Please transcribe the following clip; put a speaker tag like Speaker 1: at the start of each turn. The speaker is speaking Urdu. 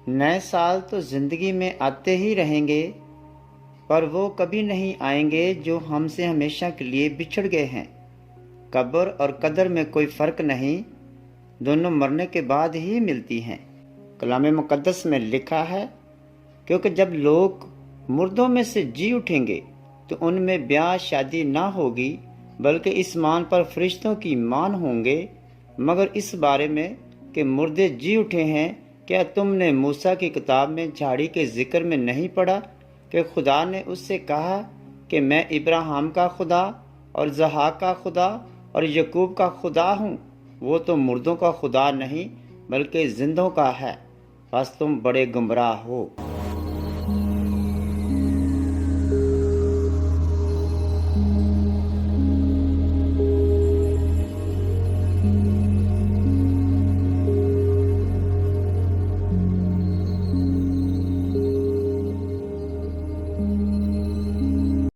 Speaker 1: نئے سال تو زندگی میں آتے ہی رہیں گے، پر وہ کبھی نہیں آئیں گے جو ہم سے ہمیشہ کے لیے بچھڑ گئے ہیں۔ قبر اور قدر میں کوئی فرق نہیں، دونوں مرنے کے بعد ہی ملتی ہیں۔ کلام مقدس میں لکھا ہے، کیونکہ جب لوگ مردوں میں سے جی اٹھیں گے تو ان میں بیاہ شادی نہ ہوگی، بلکہ اس مان پر فرشتوں کی مان ہوں گے۔ مگر اس بارے میں کہ مردے جی اٹھے ہیں، کیا تم نے موسیٰ کی کتاب میں جھاڑی کے ذکر میں نہیں پڑھا کہ خدا نے اس سے کہا کہ میں ابراہیم کا خدا اور اسحاق کا خدا اور یعقوب کا خدا ہوں؟ وہ تو مردوں کا خدا نہیں بلکہ زندوں کا ہے، بس تم بڑے گمراہ ہو۔